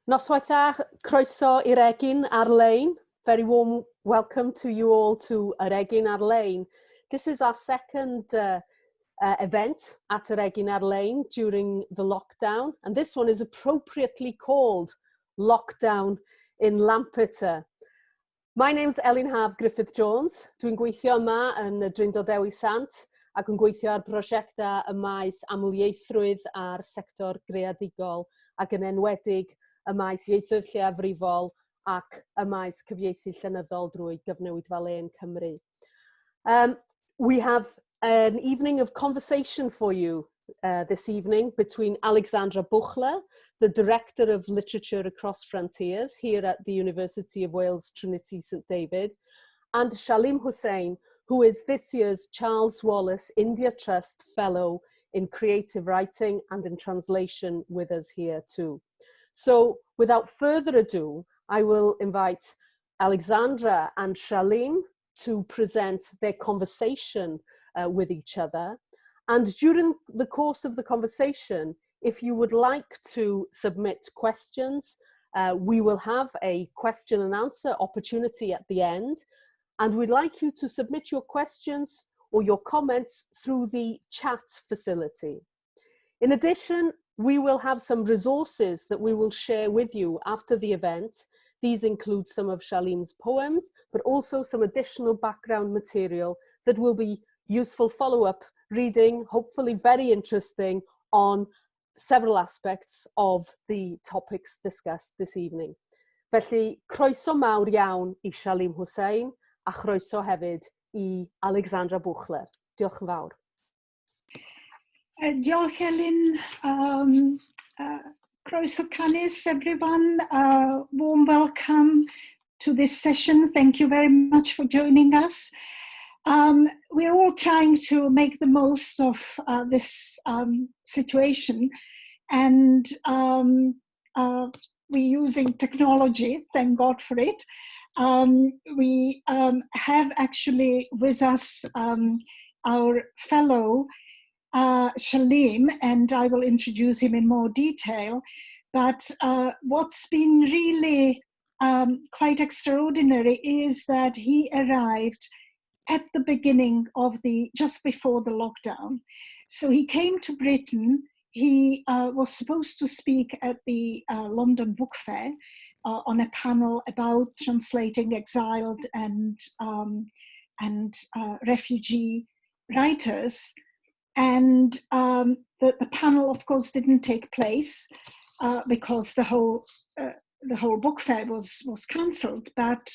Noswaith dda, croeso i'r egin ar-lein. Very warm welcome to you all to yr egin ar-lein. This is our second event at yr egin ar-lein during the lockdown, and this one is appropriately called Lockdown in Lampeter. My name's Elin Haf Griffith-Jones. Dwi'n gweithio yma yn y Drindod Dewi Sant ac yn gweithio ar brosiectau y maes amlieithrwydd a'r sector greadigol ac yn enwedig y maes ieithoedd lleiafrifol ac y maes cyfieithu llenyddol drwy gyfnewid fel ein Cymru. We have an evening of conversation for you this evening between Alexandra Büchler, the Director of Literature Across Frontiers here at the University of Wales Trinity Saint David, and Shalim Hussain, who is this year's Charles Wallace India Trust Fellow in Creative Writing and in Translation with us here too. So without further ado, I will invite Alexandra and Shalim to present their conversation with each other. And during the course of the conversation, if you would like to submit questions, we will have a question and answer opportunity at the end. And we'd like you to submit your questions or your comments through the chat facility. In addition, we will have some resources that we will share with you after the event. These include some of Shalim's poems, but also some additional background material that will be useful follow-up reading, hopefully very interesting, on several aspects of the topics discussed this evening. Felly, croeso mawr iawn I Shalim Hussain, a chroeso hefyd I Alexandra Büchler. Diolch yn fawr. Diolch Elin. Croeso canis, everyone. Warm welcome to this session. Thank you very much for joining us. We're all trying to make the most of this situation, and we're using technology, thank God for it. We have actually with us our fellow Shalim, and I will introduce him in more detail. But what's been really quite extraordinary is that he arrived at the beginning of just before the lockdown. So he came to Britain. He was supposed to speak at the London Book Fair on a panel about translating exiled and refugee writers. And the panel, of course, didn't take place because the whole book fair was cancelled. But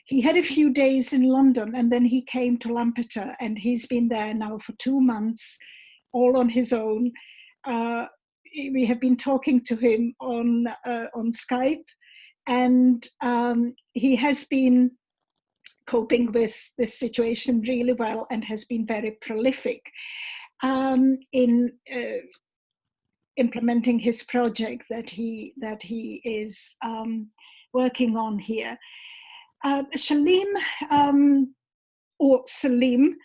he had a few days in London, and then he came to Lampeter, and he's been there now for 2 months, all on his own. We have been talking to him on Skype, and he has been coping with this situation really well and has been very prolific in implementing his project that he is working on here. Shalim, or Salim,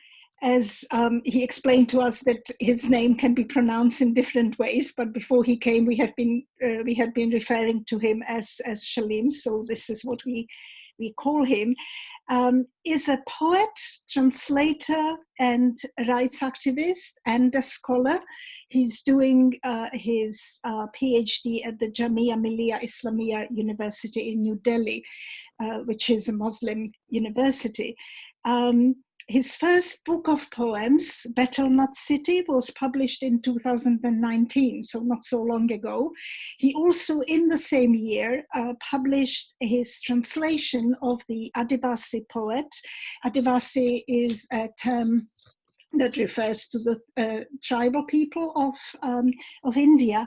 as he explained to us that his name can be pronounced in different ways, but before he came, we had been referring to him as Shalim, so this is what we call him, is a poet, translator, and rights activist, and a scholar. He's doing his PhD at the Jamia Milia Islamia University in New Delhi, which is a Muslim university. His first book of poems, Betelnut City, was published in 2019, so not so long ago. He also, in the same year, published his translation of the Adivasi poet. Adivasi is a term that refers to the tribal people of India.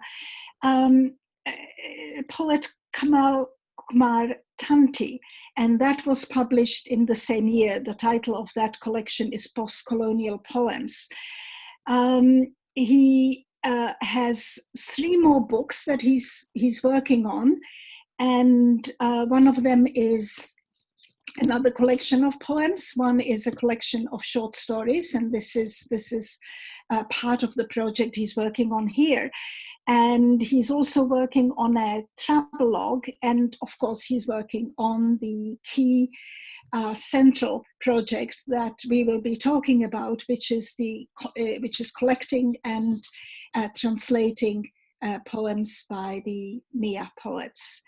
Poet Kamal Kumar Tanti, and that was published in the same year. The title of that collection is Post-Colonial Poems. He has 3 more books that he's working on, and one of them is another collection of poems. One is a collection of short stories, and this is part of the project he's working on here. And he's also working on a travelogue, and of course he's working on the key central project that we will be talking about, which is collecting and translating poems by the Miyah poets.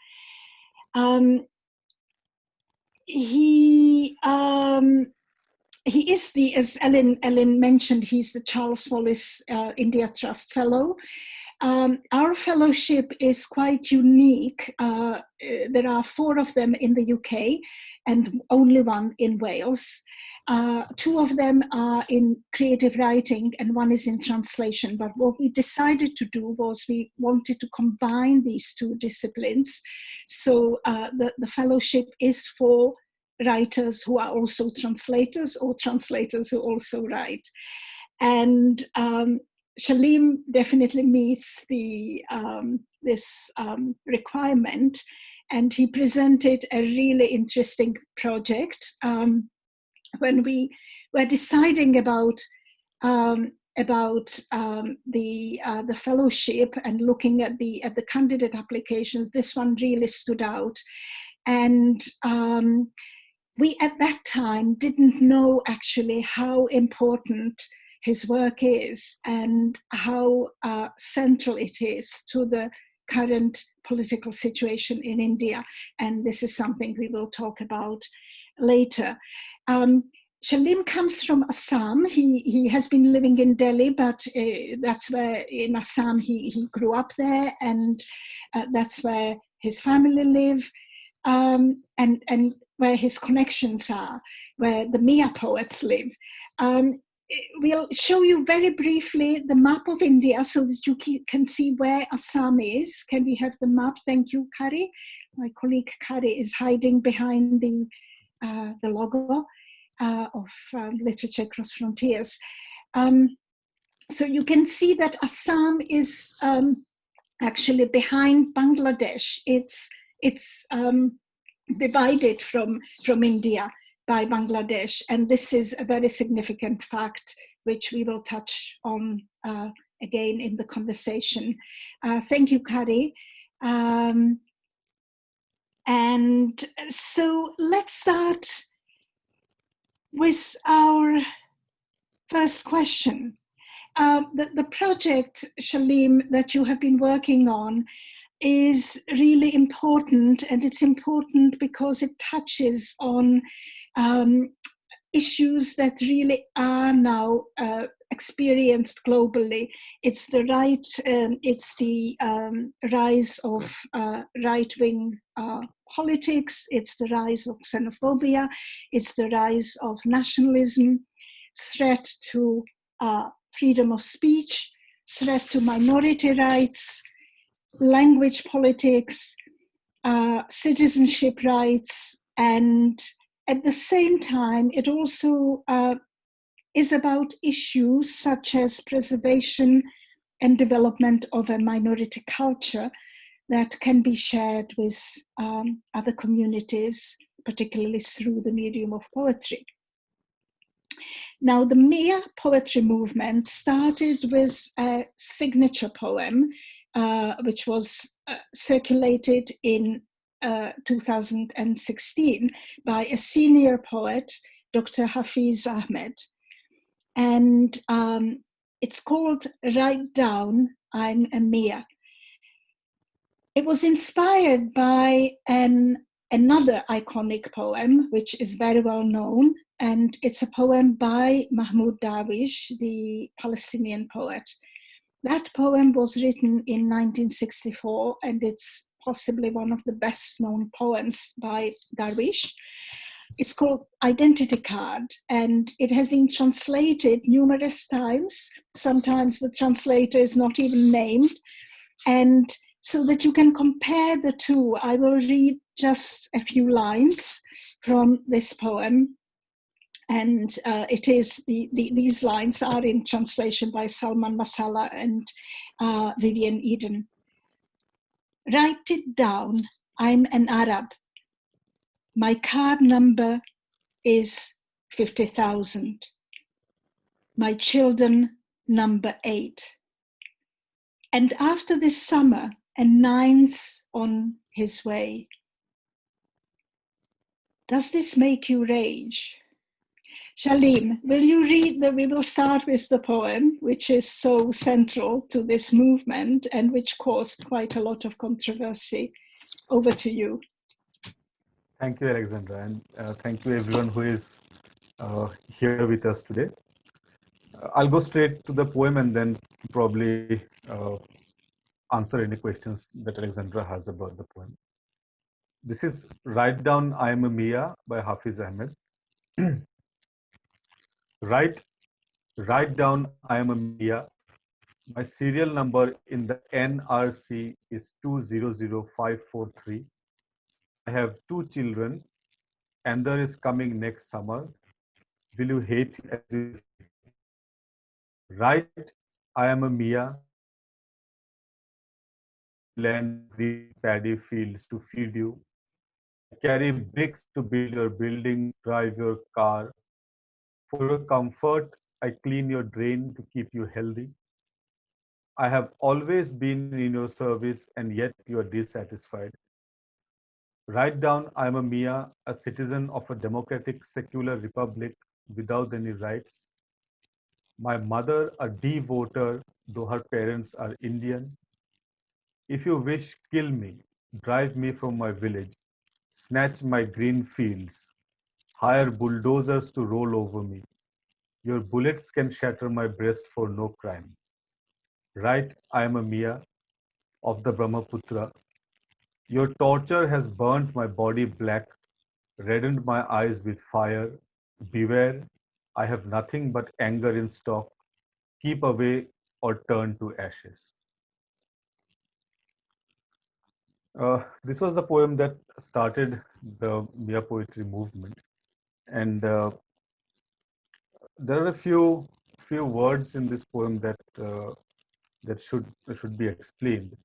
He is the, as Ellen mentioned, he's the Charles Wallace India Trust Fellow. Our fellowship is quite unique. There are 4 of them in the UK and only 1 in Wales. 2 of them are in creative writing and 1 is in translation. But what we decided to do was we wanted to combine these 2 disciplines. So the fellowship is for writers who are also translators, or translators who also write. And Shalim definitely meets this requirement, and he presented a really interesting project when we were deciding about the fellowship and looking at the candidate applications. This one really stood out, and we at that time didn't know actually how important his work is and how central it is to the current political situation in India. And this is something we will talk about later. Shalim comes from Assam. He has been living in Delhi, but that's where in Assam he grew up there, and that's where his family live, and where his connections are, where the Miyah poets live. We'll show you very briefly the map of India so that you can see where Assam is. Can we have the map? Thank you, Kari. My colleague Kari is hiding behind the logo of Literature Across Frontiers. So you can see that Assam is actually behind Bangladesh. It's divided from India by Bangladesh, and this is a very significant fact which we will touch on again in the conversation. Thank you, Kari. And so let's start with our first question. The project, Shalim, that you have been working on is really important, and it's important because it touches on issues that really are now experienced globally. It's the rise of right-wing politics, it's the rise of xenophobia, it's the rise of nationalism, threat to freedom of speech, threat to minority rights, language politics, citizenship rights, and at the same time, it also is about issues such as preservation and development of a minority culture that can be shared with other communities, particularly through the medium of poetry. Now, the Miyah poetry movement started with a signature poem, which was circulated in 2016 by a senior poet, Dr. Hafiz Ahmed. And it's called Write Down, I'm a Miyah. It was inspired by another iconic poem, which is very well known, and it's a poem by Mahmoud Darwish, the Palestinian poet. That poem was written in 1964, and it's possibly one of the best known poems by Darwish. It's called Identity Card, and it has been translated numerous times. Sometimes the translator is not even named. And so that you can compare the two, I will read just a few lines from this poem. And these lines are in translation by Salman Masala and Vivian Eden. Write it down, I'm an Arab. My card number is 50,000. My children, number 8. And after this summer, a nine's on his way. Does this make you rage? Shalim, will you read we will start with the poem, which is so central to this movement and which caused quite a lot of controversy. Over to you. Thank you, Alexandra, and thank you everyone who is here with us today. I'll go straight to the poem and then probably answer any questions that Alexandra has about the poem. This is Write Down I Am a Miyah by Hafiz Ahmed. Write down I am a Miyah. My serial number in the NRC is 200543. I have 2 children, and there is coming next summer. Will you hate as you write? I am a Miyah. Land, green paddy fields to feed you. I carry bricks to build your building, drive your car. For your comfort, I clean your drain to keep you healthy. I have always been in your service, and yet you are dissatisfied. Write down I am a Miyah, a citizen of a democratic secular republic without any rights. My mother, a D-voter, though her parents are Indian. If you wish, kill me, drive me from my village, snatch my green fields, hire bulldozers to roll over me. Your bullets can shatter my breast for no crime. Write, I am a Miyah of the Brahmaputra. Your torture has burnt my body black, reddened my eyes with fire. Beware, I have nothing but anger in stock. Keep away or turn to ashes. This was the poem that started the Miyah poetry movement, and there are a few words in this poem that should be explained.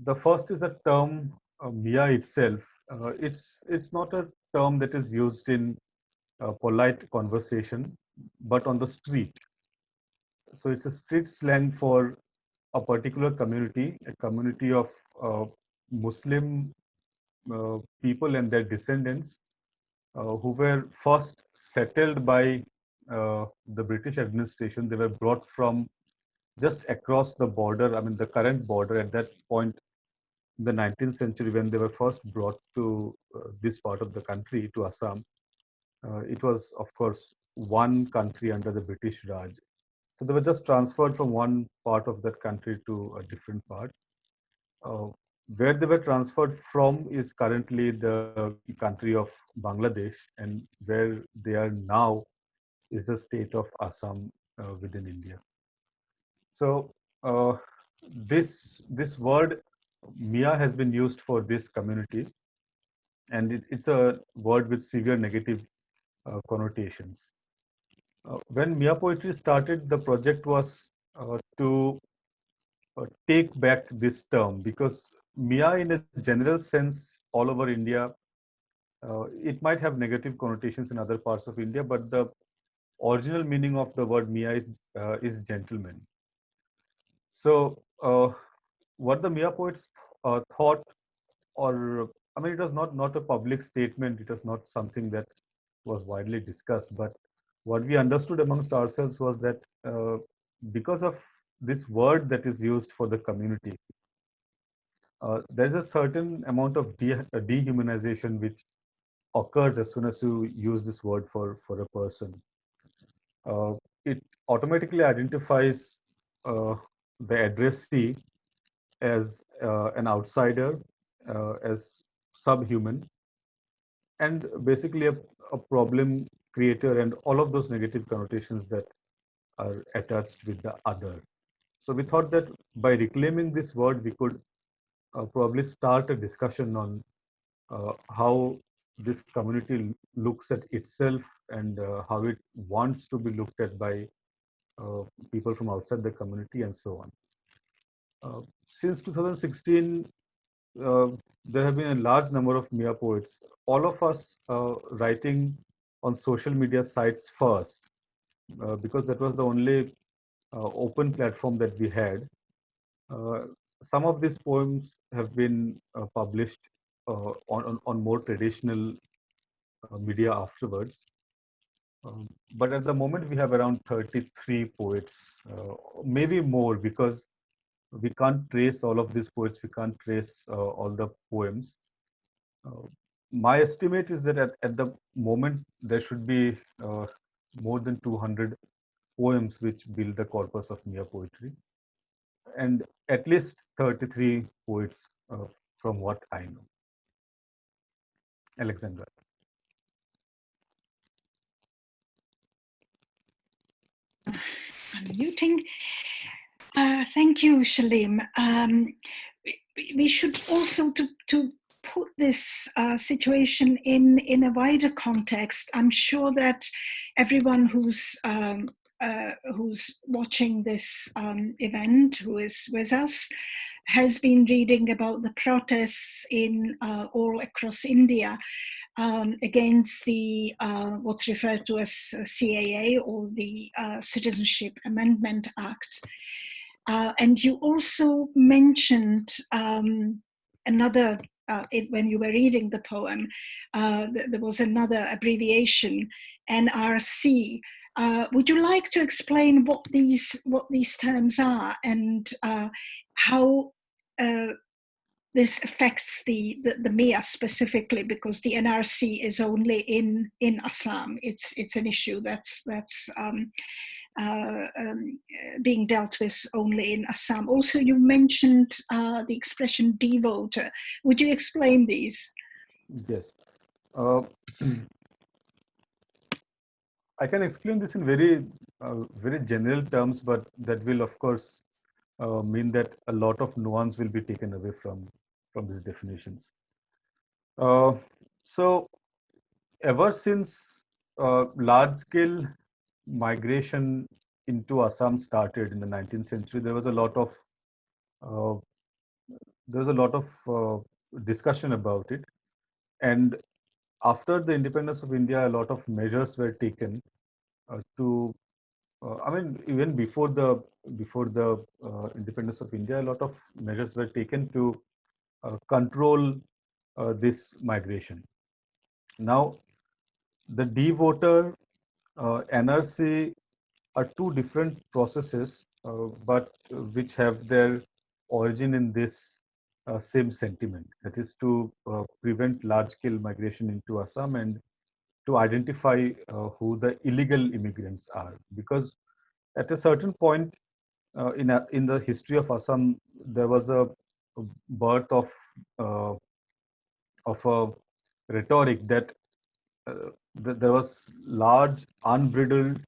The first is the term Miyah itself. It's not a term that is used in polite conversation, but on the street. So it's a street slang for a particular community, a community of Muslim people and their descendants who were first settled by the British administration. They were brought from just across the border, I mean the current border at that point in the 19th century when they were first brought to this part of the country, to Assam. It was, of course, one country under the British Raj. So they were just transferred from one part of that country to a different part. Uh, where they were transferred from is currently the country of Bangladesh, and where they are now is the state of Assam within India. So this word Miyah has been used for this community, and it's a word with severe negative connotations. When Miyah poetry started, the project was to take back this term, because Miyah, in a general sense, all over India, it might have negative connotations in other parts of India, but the original meaning of the word Miyah is gentleman. So, what the Miyah poets thought, or I mean, it was not a public statement. It was not something that was widely discussed. But what we understood amongst ourselves was that because of this word that is used for the community, there's a certain amount of dehumanization which occurs as soon as you use this word for a person. Uh, it automatically identifies the addressee as an outsider, as subhuman, and basically a problem creator, and all of those negative connotations that are attached with the other. So we thought that by reclaiming this word, we could probably start a discussion on how this community looks at itself, and how it wants to be looked at by people from outside the community, and so on. Since 2016, uh, there have been a large number of Miyah poets, all of us writing on social media sites first, because that was the only open platform that we had. Some of these poems have been published on more traditional media afterwards. But at the moment, we have around 33 poets, maybe more, because we can't trace all of these poets, we can't trace all the poems. My estimate is that at the moment, there should be more than 200 poems which build the corpus of Miyah poetry, and at least 33 poets from what I know. Alexandra. Unmuting. Thank you, Shalim. We should also to put this situation in a wider context. I'm sure that everyone who's watching this event, who is with us, has been reading about the protests in all across India against the what's referred to as CAA, or the Citizenship Amendment Act. And you also mentioned another, when you were reading the poem, there was another abbreviation, NRC. Would you like to explain what these terms are, and how this affects the Miyah specifically, because the NRC is only in Assam. It's an issue that's being dealt with only in Assam. Also, you mentioned the expression devoter. Would you explain these? Yes. I can explain this in very general terms, but that will, of course, mean that a lot of nuance will be taken away from these definitions. So, ever since large-scale migration into Assam started in the 19th century, there was a lot of discussion about it, and after the independence of India, a lot of measures were taken to. I mean, even before the independence of India, a lot of measures were taken to control this migration. Now, the D-voter, NRC are two different processes, but which have their origin in this same sentiment. That is to prevent large-scale migration into Assam and to identify who the illegal immigrants are. Because at a certain point in the history of Assam, there was a birth of a rhetoric that there was large, unbridled,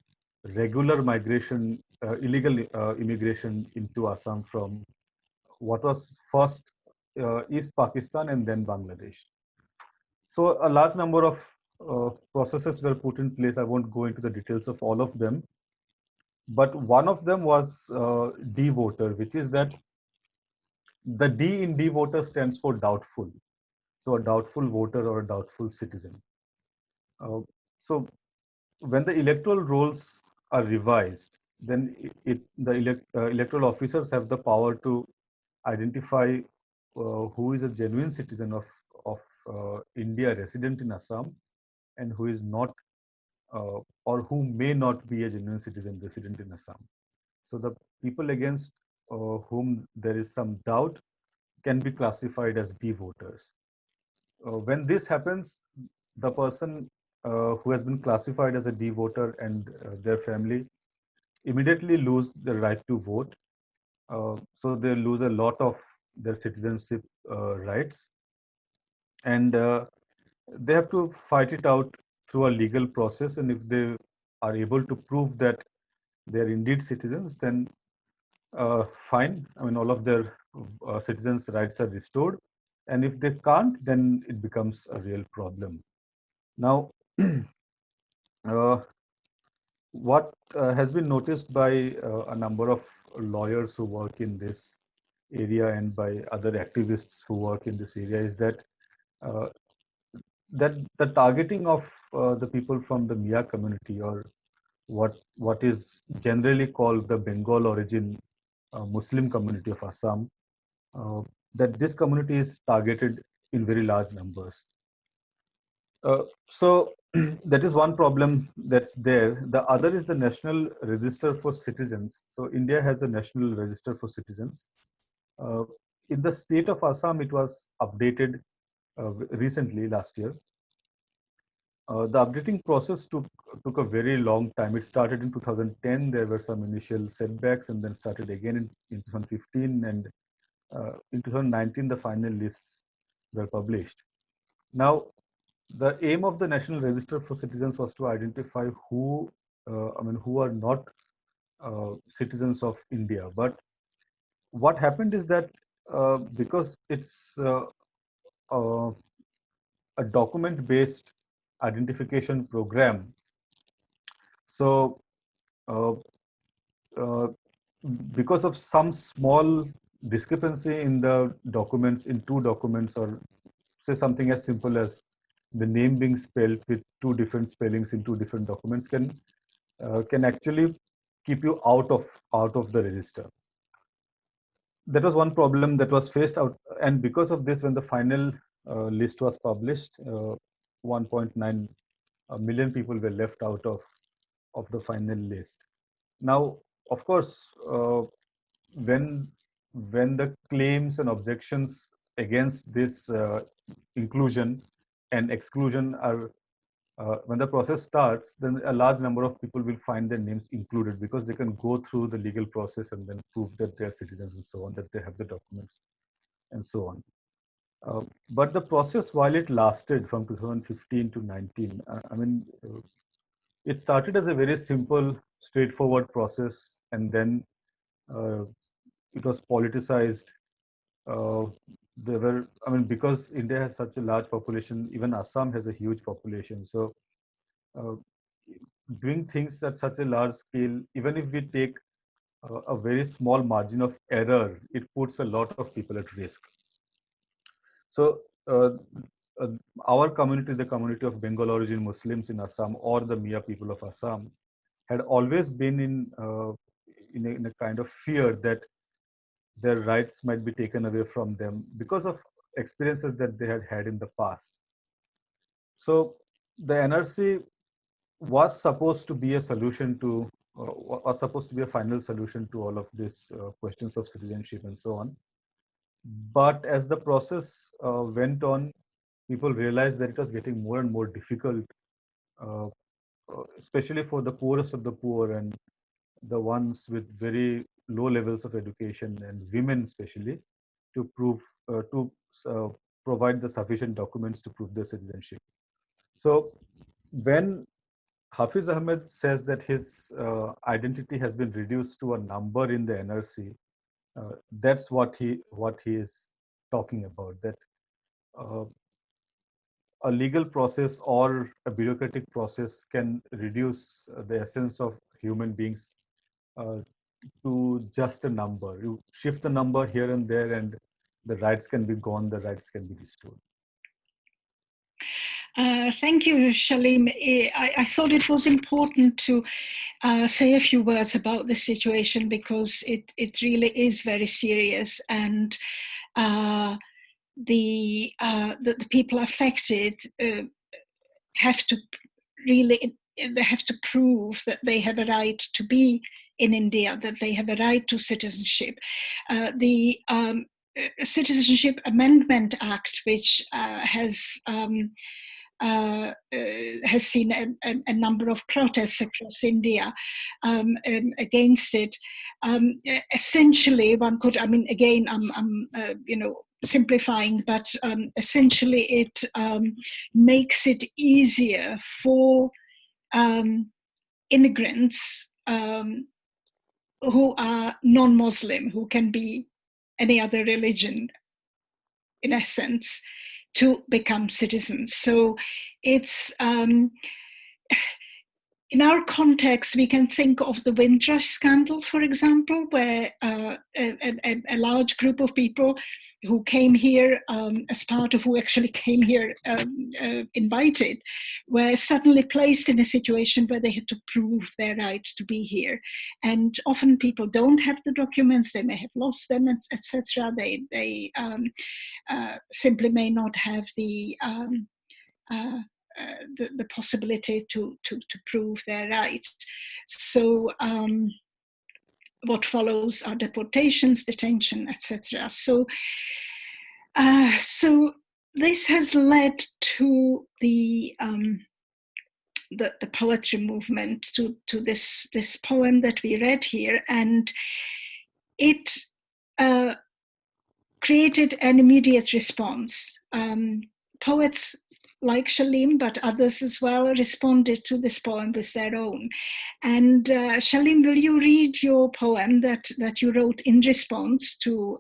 regular migration, illegal immigration into Assam from what was first East Pakistan and then Bangladesh. So a large number of processes were put in place. I won't go into the details of all of them, but one of them was D-voter, which is that the D in D-voter stands for doubtful. So a doubtful voter or a doubtful citizen. So when the electoral rolls are revised, then the electoral officers have the power to identify who is a genuine citizen of India resident in Assam and who is not or who may not be a genuine citizen resident in Assam. So the people against whom there is some doubt can be classified as D-voters. When this happens, the person who has been classified as a D-voter and their family immediately lose the right to vote. So they lose a lot of their citizenship rights, and they have to fight it out through a legal process. And if they are able to prove that they are indeed citizens, then fine. I mean, all of their citizens' rights are restored. And if they can't, then it becomes a real problem. Now, what has been noticed by a number of lawyers who work in this area and by other activists who work in this area is that that the targeting of the people from the Miyah community, or what is generally called the Bengal-origin Muslim community of Assam, that this community is targeted in very large numbers. So that is one problem that's there. The other is the National Register for Citizens. So India has a National Register for Citizens. Uh, in the state of Assam, it was updated recently, last year. The updating process took a very long time. It started in 2010. There were some initial setbacks and then started again in 2015. And in 2019, the final lists were published. Now, the aim of the National Register for Citizens was to identify who are not citizens of India. But what happened is that because it's a document-based identification program, so uh, uh, because of some small discrepancy in the documents, in two documents, or say something as simple as the name being spelled with two different spellings in two different documents can actually keep you out of the register. That was one problem that was faced out, and because of this, when the final list was published, 1.9 million people were left out of the final list. Now, of course, when the claims and objections against this inclusion and exclusion are when the process starts, then a large number of people will find their names included because they can go through the legal process and then prove that they are citizens and so on, that they have the documents and so on. But the process, while it lasted from 2015 to 19, it started as a very simple, straightforward process, and then it was politicized. Because India has such a large population, even Assam has a huge population. So uh, doing things at such a large scale, even if we take a very small margin of error, it puts a lot of people at risk. So uh, our community, the community of Bengal-origin Muslims in Assam, or the Miyah people of Assam, had always been in a kind of fear that their rights might be taken away from them because of experiences that they had had in the past. So the NRC was supposed to be a solution to, was supposed to be a final solution to all of these questions of citizenship and so on. But as the process went on, people realized that it was getting more and more difficult, especially for the poorest of the poor and the ones with very low levels of education and women especially, to provide the sufficient documents to prove their citizenship. So when Hafiz Ahmed says that his identity has been reduced to a number in the NRC, that's what he is talking about, that uh, a legal process or a bureaucratic process can reduce the essence of human beings uh, to just a number. You shift the number here and there and the rights can be gone, the rights can be restored. Thank you, Shalim. I thought it was important to say a few words about this situation because it really is very serious, and the people affected have to prove that they have a right to be in India, that they have a right to citizenship. The Citizenship Amendment Act, which has seen a number of protests across India against it. Essentially, one could, again, I'm simplifying, but essentially it makes it easier for immigrants who are non-Muslim, who can be any other religion, in essence, to become citizens. So it's in our context, we can think of the Windrush scandal, for example, where a large group of people who came here who actually came here invited, were suddenly placed in a situation where they had to prove their right to be here. And often people don't have the documents, they may have lost them, etc. They simply may not have the possibility to prove their right. So what follows are deportations, detention, etc. So this has led to the poetry movement, to this poem that we read here, and it created an immediate response. Poets like Shalim, but others as well, responded to this poem with their own. And Shalim, will you read your poem that you wrote in response to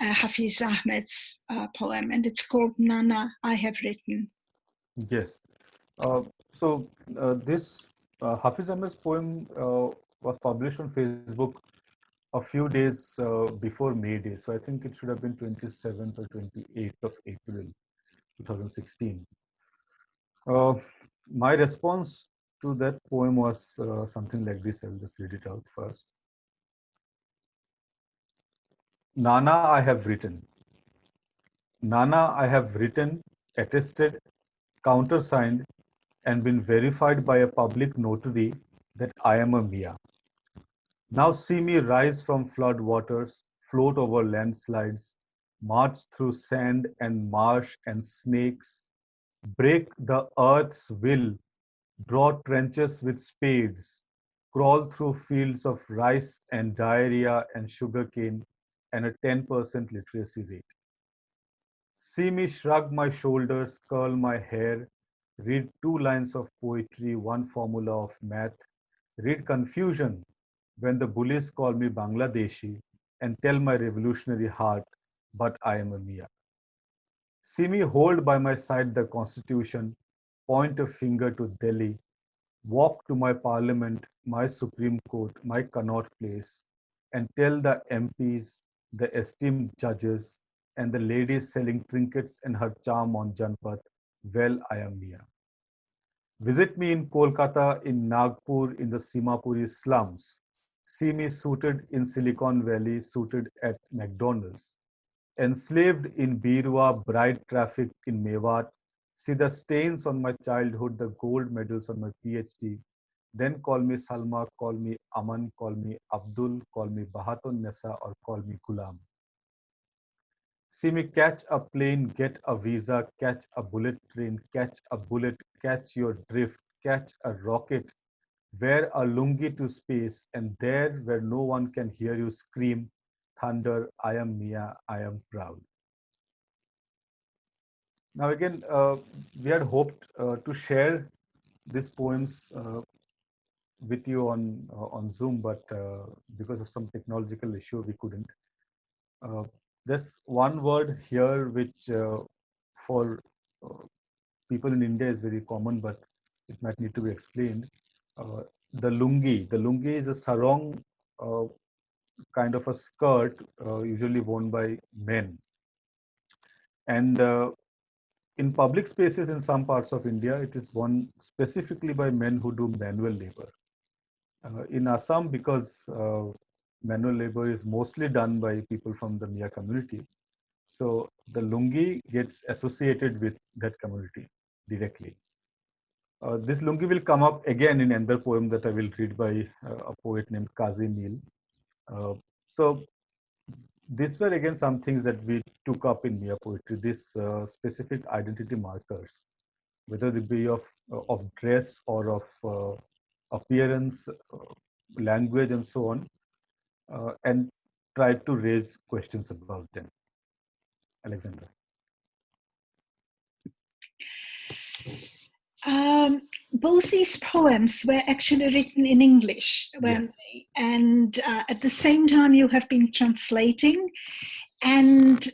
Hafiz Ahmed's poem? And it's called Nana, I Have Written. Yes. This Hafiz Ahmed's poem was published on Facebook a few days before May Day. So I think it should have been 27th or 28th of April, 2016. My response to that poem was something like this. I'll just read it out first. Nana, I have written. Nana, I have written, attested, countersigned, and been verified by a public notary that I am a Miyah. Now see me rise from flood waters, float over landslides, march through sand and marsh and snakes, break the earth's will, draw trenches with spades, crawl through fields of rice and diarrhea and sugarcane and a 10% literacy rate. See me shrug my shoulders, curl my hair, read 2 lines of poetry, 1 formula of math, read confusion when the bullies call me Bangladeshi and tell my revolutionary heart, but I am a Miyah. See me hold by my side the Constitution, point a finger to Delhi, walk to my parliament, my Supreme Court, my Connaught Place, and tell the MPs, the esteemed judges, and the ladies selling trinkets and her charm on Janpat, well, I am Miyah. Visit me in Kolkata, in Nagpur, in the Simapuri slums. See me suited in Silicon Valley, suited at McDonald's. Enslaved in Birua, bride trafficked in Mewat. See the stains on my childhood, the gold medals on my PhD. Then call me Salma, call me Aman, call me Abdul, call me Bahatun Nessa, or call me Gulam. See me catch a plane, get a visa, catch a bullet train, catch a bullet, catch your drift, catch a rocket, wear a lungi to space, and there where no one can hear you scream, thunder, I am Miyah, I am proud. Now again, we had hoped to share these poems with you on Zoom, but because of some technological issue, we couldn't. There's one word here which for people in India is very common, but it might need to be explained. The lungi. The lungi is a sarong kind of a skirt usually worn by men. And in public spaces in some parts of India, it is worn specifically by men who do manual labor. In Assam, because manual labor is mostly done by people from the Miyah community, so the lungi gets associated with that community directly. This lungi will come up again in another poem that I will read by a poet named Kazi Mil. So these were again some things that we took up in Miyah poetry, these specific identity markers, whether they be of dress or of appearance, language, and so on, and tried to raise questions about them. Alexandra. Both these poems were actually written in English, Yes. And at the same time you have been translating, and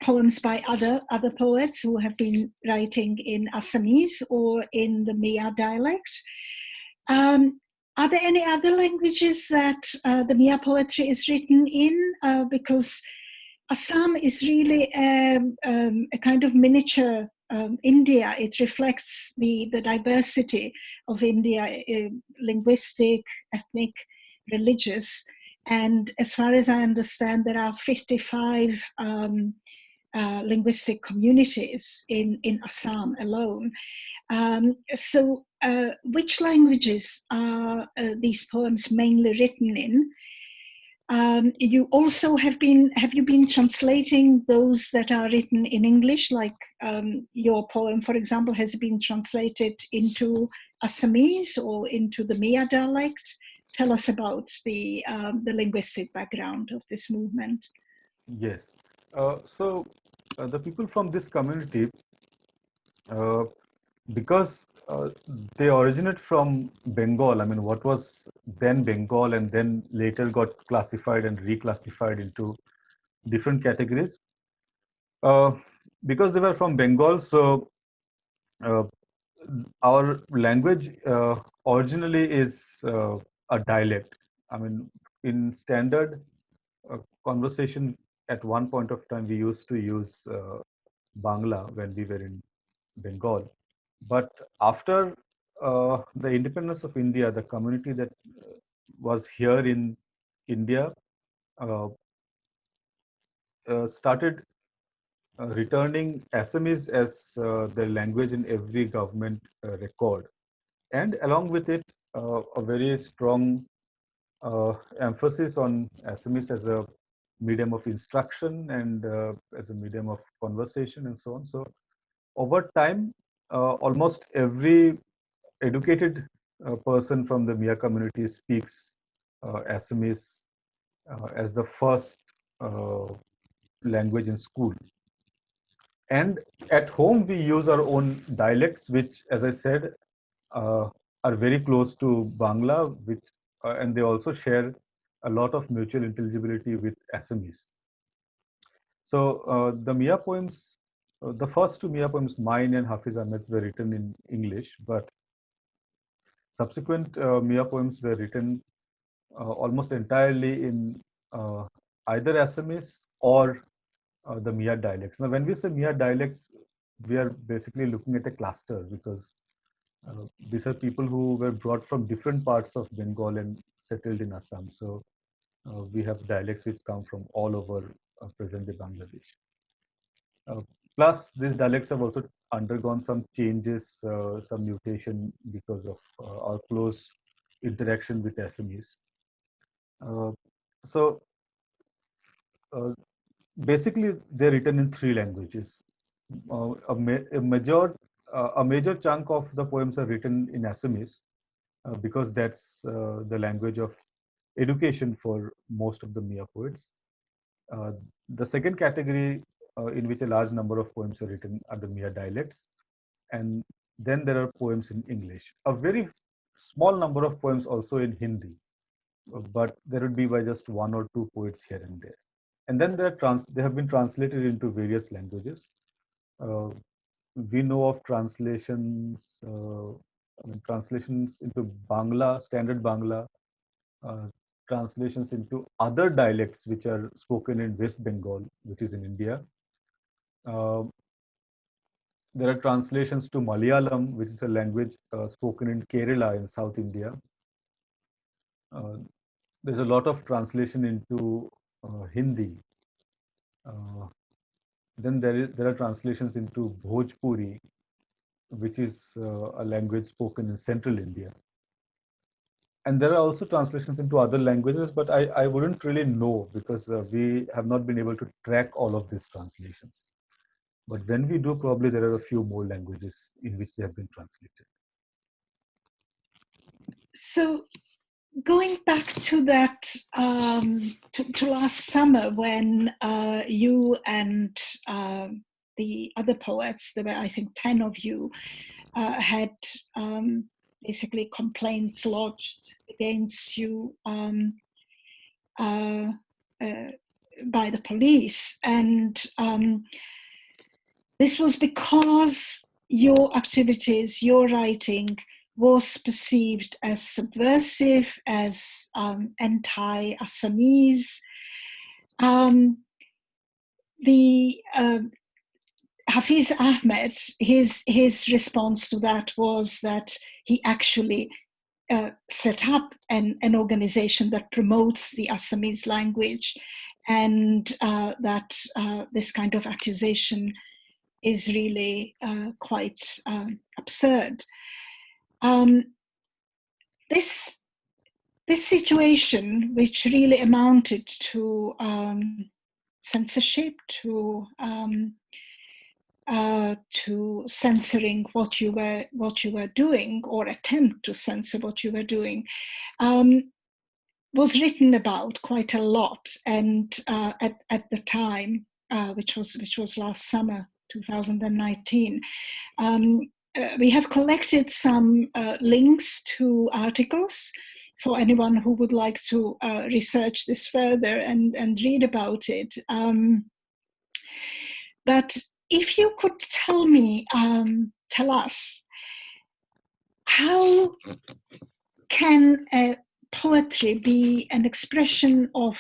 poems by other poets who have been writing in Assamese or in the Miyah dialect. Are there any other languages that the Miyah poetry is written in? Because Assam is really a kind of miniature India. It reflects the diversity of India, linguistic, ethnic, religious. And as far as I understand, there are 55 linguistic communities in Assam alone. So which languages are these poems mainly written in? You also have you been translating those that are written in English, like your poem, for example, has been translated into Assamese or into the Miyah dialect? Tell us about the linguistic background of this movement. Yes. So the people from this community, because they originate from Bengal, I mean, what was then Bengal and then later got classified and reclassified into different categories. Because they were from Bengal, so our language originally is a dialect. I mean, in standard conversation, at one point of time, we used to use Bangla when we were in Bengal. But after the independence of India, the community that was here in India started returning Assamese as their language in every government record. And along with it, a very strong emphasis on Assamese as a medium of instruction and as a medium of conversation and so on. So over time, almost every educated person from the Miyah community speaks Assamese as the first language in school. And at home, we use our own dialects, which, as I said, are very close to Bangla, which, and they also share a lot of mutual intelligibility with Assamese. So the Miyah poems, the first two Miyah poems, mine and Hafiz Ahmed's, were written in English, but subsequent Miyah poems were written almost entirely in either Assamese or the Miyah dialects. Now, when we say Miyah dialects, we are basically looking at a cluster because these are people who were brought from different parts of Bengal and settled in Assam. So we have dialects which come from all over present-day Bangladesh. Plus, these dialects have also undergone some changes, some mutation because of our close interaction with Assamese. So basically, they're written in three languages. A major chunk of the poems are written in Assamese because that's the language of education for most of the Miyah poets. The second category in which a large number of poems are written are the Miyah dialects. And then there are poems in English. A very small number of poems also in Hindi, but there would be by just one or two poets here and there. And then they have been translated into various languages. We know of translations, translations into Bangla, standard Bangla, translations into other dialects which are spoken in West Bengal, which is in India. There are translations to Malayalam, which is a language spoken in Kerala in South India. There's a lot of translation into Hindi. Then there are translations into Bhojpuri, which is a language spoken in central India. And there are also translations into other languages, but I wouldn't really know because we have not been able to track all of these translations. But when we do, probably there are a few more languages in which they have been translated. So going back to that, to last summer when you and the other poets, there were I think 10 of you, had basically complaints lodged against you by the police. And this was because your activities, your writing was perceived as subversive, as anti-Assamese. The Hafiz Ahmed, his response to that was that he actually set up an organization that promotes the Assamese language, and that this kind of accusation is really quite absurd. This situation, which really amounted to censorship, to censoring what you were doing, or attempt to censor what you were doing, was written about quite a lot. And at the time, which was last summer, 2019, we have collected some links to articles for anyone who would like to research this further and read about it. But if you could tell us, how can poetry be an expression of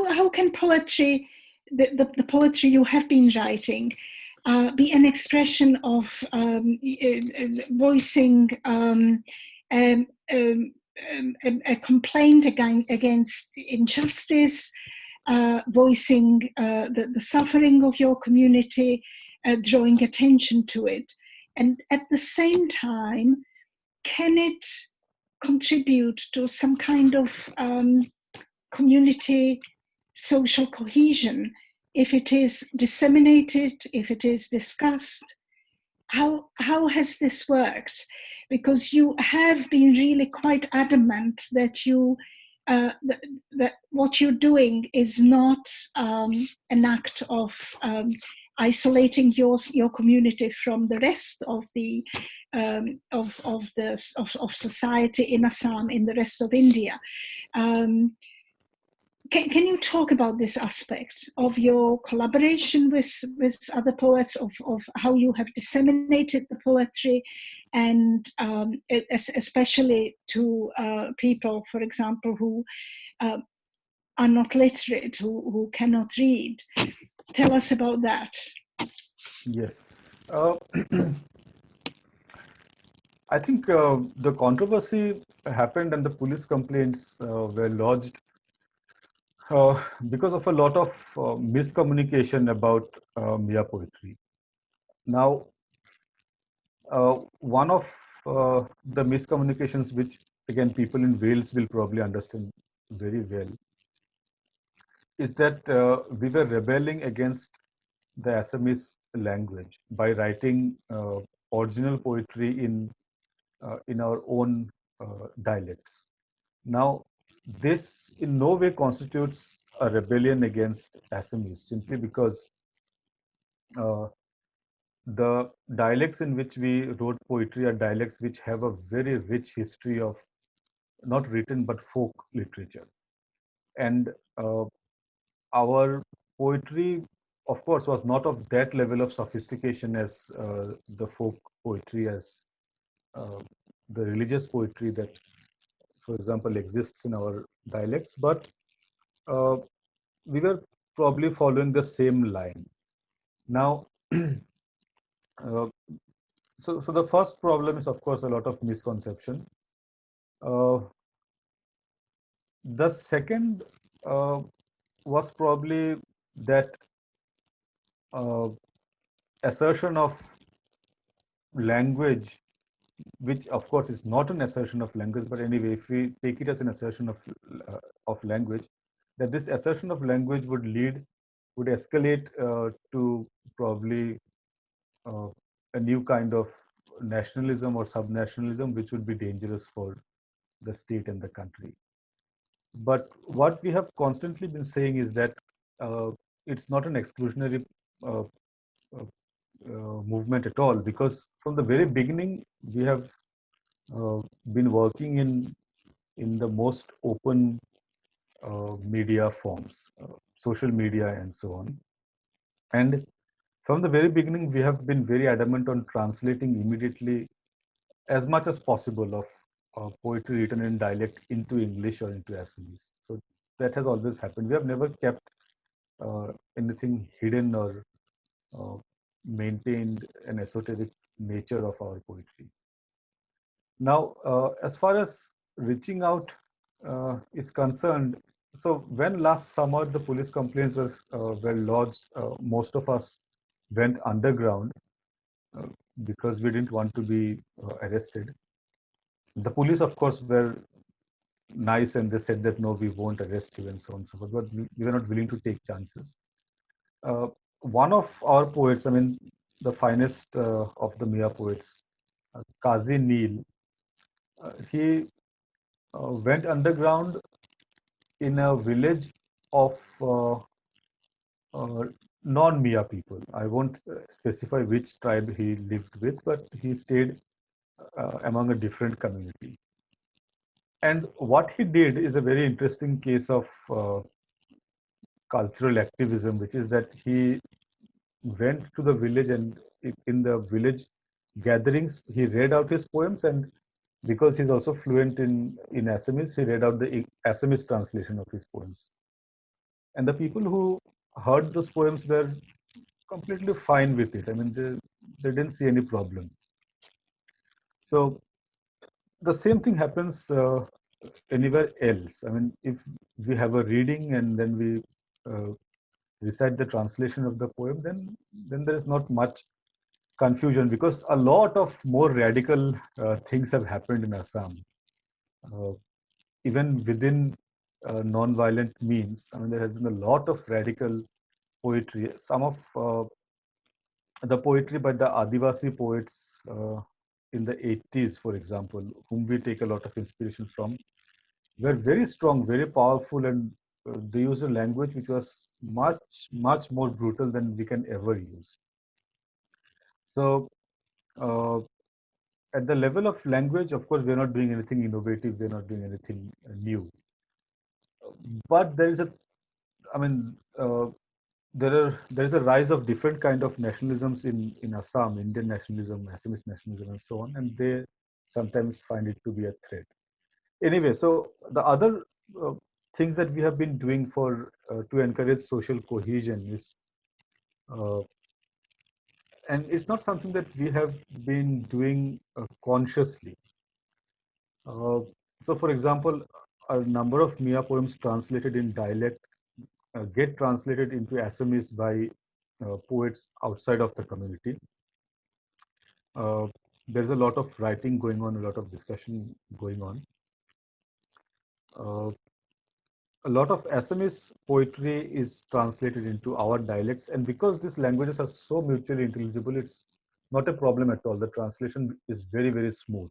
how can poetry, the poetry you have been writing, be an expression of voicing a complaint against injustice, voicing the suffering of your community, drawing attention to it, and at the same time, can it contribute to some kind of community social cohesion if it is disseminated, if it is discussed? How has this worked? Because you have been really quite adamant that you that what you're doing is not an act of isolating your community from the rest of the of society in Assam, in the rest of India. Can you talk about this aspect of your collaboration with other poets, of how you have disseminated the poetry, and especially to people, for example, who are not literate, who cannot read? Tell us about that. Yes. I think the controversy happened and the police complaints were lodged because of a lot of miscommunication about Miyah poetry. Now, one of the miscommunications, which again people in Wales will probably understand very well, is that we were rebelling against the Assamese language by writing original poetry in our own dialects. Now, this in no way constitutes a rebellion against Assamese, simply because the dialects in which we wrote poetry are dialects which have a very rich history of not written but folk literature. And our poetry, of course, was not of that level of sophistication as the folk poetry, as the religious poetry that, for example, exists in our dialects, but we were probably following the same line. Now, so the first problem is, of course, a lot of misconception. The second was probably that assertion of language, which of course is not an assertion of language, but anyway, if we take it as an assertion of language, that this assertion of language would escalate to probably a new kind of nationalism or subnationalism, which would be dangerous for the state and the country. But what we have constantly been saying is that it's not an exclusionary movement at all, because from the very beginning we have been working in the most open media forms, social media and so on. And from the very beginning, we have been very adamant on translating immediately as much as possible of poetry written in dialect into English or into Assamese. So that has always happened. We have never kept anything hidden or maintained an esoteric nature of our poetry. Now, as far as reaching out is concerned, so when last summer the police complaints were lodged, most of us went underground uh, because we didn't want to be arrested. The police, of course, were nice and they said that no, we won't arrest you and so on and so forth, but we were not willing to take chances. One of our poets, I mean, the finest of the Miyah poets, Qazi Neil, he went underground in a village of non-Miyah people. I won't specify which tribe he lived with, but he stayed among a different community. And what he did is a very interesting case of cultural activism, which is that he went to the village and in the village gatherings, he read out his poems, and because he's also fluent in Assamese, he read out the Assamese translation of his poems. And the people who heard those poems were completely fine with it. I mean, they didn't see any problem. So the same thing happens anywhere else. I mean, if we have a reading and then we recite the translation of the poem, then there is not much confusion, because a lot of more radical things have happened in Assam. Even within non-violent means, I mean, there has been a lot of radical poetry. Some of the poetry by the Adivasi poets in the 80s, for example, whom we take a lot of inspiration from, were very strong, very powerful, and they used a language which was much more brutal than we can ever use. So at the level of language, of course, we're not doing anything innovative, we're not doing anything new. But there is a, I mean, there is a rise of different kind of nationalisms in Assam, Indian nationalism, Assamese nationalism, and so on, and they sometimes find it to be a threat. Anyway, so the other things that we have been doing for to encourage social cohesion is, and it's not something that we have been doing consciously. So, for example, a number of Miyah poems translated in dialect get translated into Assamese by poets outside of the community. There's a lot of writing going on, a lot of discussion going on. A lot of Assamese poetry is translated into our dialects, and because these languages are so mutually intelligible, it's not a problem at all. The translation is very, very smooth.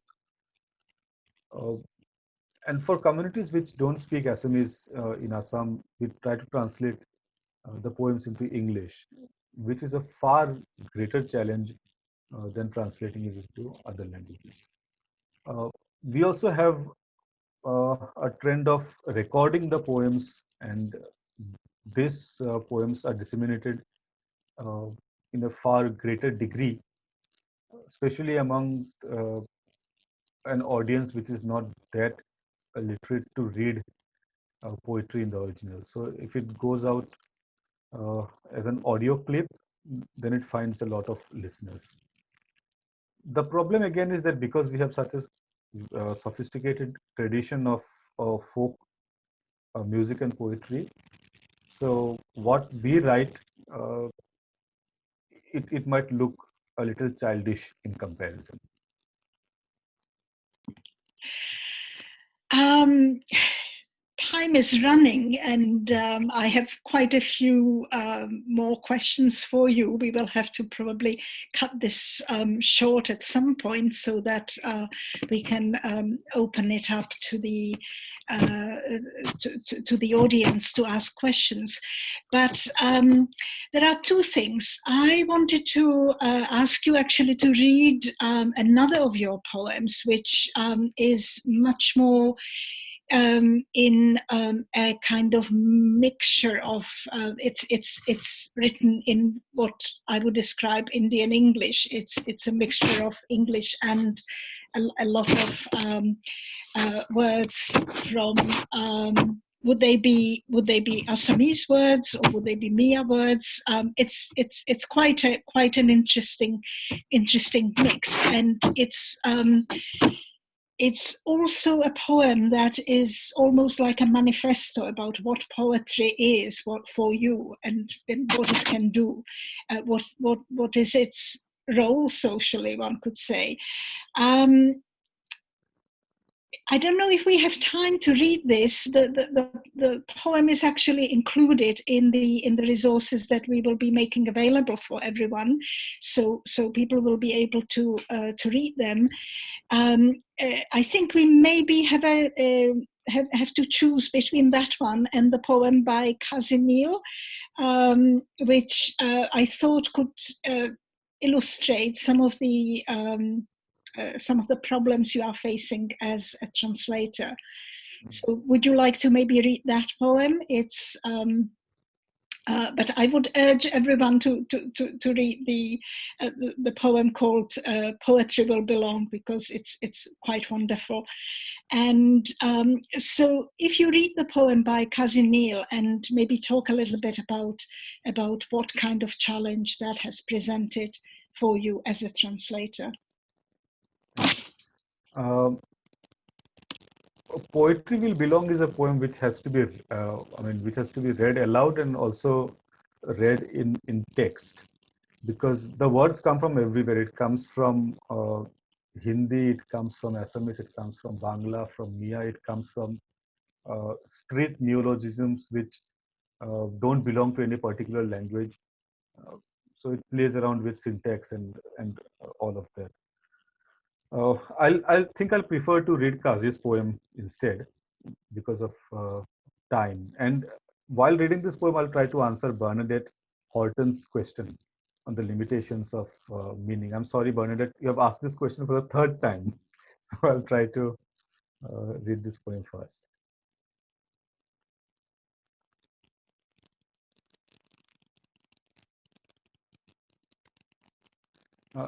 And for communities which don't speak Assamese in Assam, we try to translate the poems into English, which is a far greater challenge than translating it into other languages. We also have a trend of recording the poems, and these poems are disseminated in a far greater degree, especially amongst an audience which is not that literate to read poetry in the original. So if it goes out as an audio clip, then it finds a lot of listeners. The problem again is that because we have such a sophisticated tradition of folk music and poetry, so what we write, it might look a little childish in comparison. Time is running, and I have quite a few more questions for you. We will have to probably cut this short at some point so that we can open it up to the to the audience to ask questions. But there are two things. I wanted to ask you actually to read another of your poems, which is much more in a kind of mixture of it's written in what I would describe Indian English. It's a mixture of English and a lot of words from would they be Assamese words, or would they be Miyah words? It's quite an interesting mix, and it's also a poem that is almost like a manifesto about what poetry is, what for you, and what it can do, what is its role socially, one could say. I don't know if we have time to read this. The poem is actually included in the resources that we will be making available for everyone, so people will be able to read them. I think we maybe have to choose between that one and the poem by Kazimir, which I thought could illustrate some of the problems you are facing as a translator. So would you like to maybe read that poem? It's but I would urge everyone to read the poem called "Poetry Will Belong," because it's quite wonderful. And so, if you read the poem by Kazimir and maybe talk a little bit about what kind of challenge that has presented for you as a translator. Poetry Will Belong is a poem which has to be, which has to be read aloud and also read in text, because the words come from everywhere. It comes from Hindi, it comes from Assamese, it comes from Bangla, from Miyah, it comes from street neologisms which don't belong to any particular language. So it plays around with syntax and all of that. I think I'll prefer to read Kazi's poem instead because of time. And while reading this poem, I'll try to answer Bernadette Horton's question on the limitations of meaning. I'm sorry, Bernadette, you have asked this question for the third time. So I'll try to read this poem first.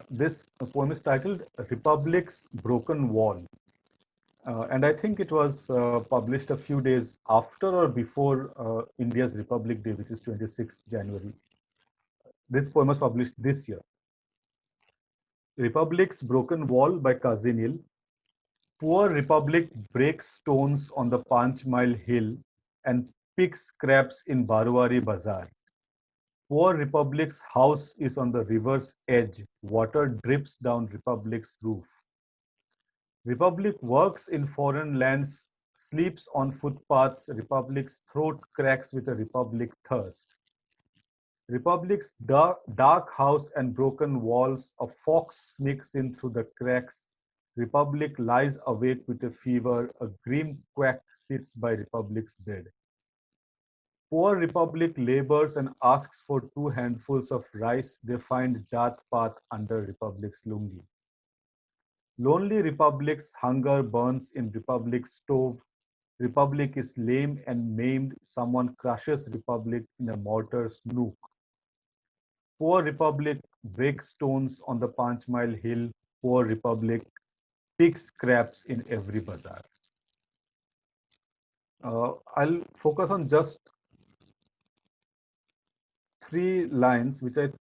This poem is titled Republic's Broken Wall. And I think it was published a few days after or before India's Republic Day, which is 26th January. This poem was published this year. Republic's Broken Wall by Kazi Nil. Poor Republic breaks stones on the Panch Mile Hill and picks scraps in Baruari Bazaar. Poor Republic's house is on the river's edge. Water drips down Republic's roof. Republic works in foreign lands, sleeps on footpaths. Republic's throat cracks with a Republic thirst. Republic's dark house and broken walls, a fox sneaks in through the cracks. Republic lies awake with a fever. A grim quack sits by Republic's bed. Poor Republic labors and asks for 2 handfuls of rice. They find Jat Path under Republic's lungi. Lonely Republic's hunger burns in Republic's stove. Republic is lame and maimed. Someone crushes Republic in a mortar's nook. Poor Republic breaks stones on the Panch Mile Hill. Poor Republic picks scraps in every bazaar. I'll focus on just 3 lines, which I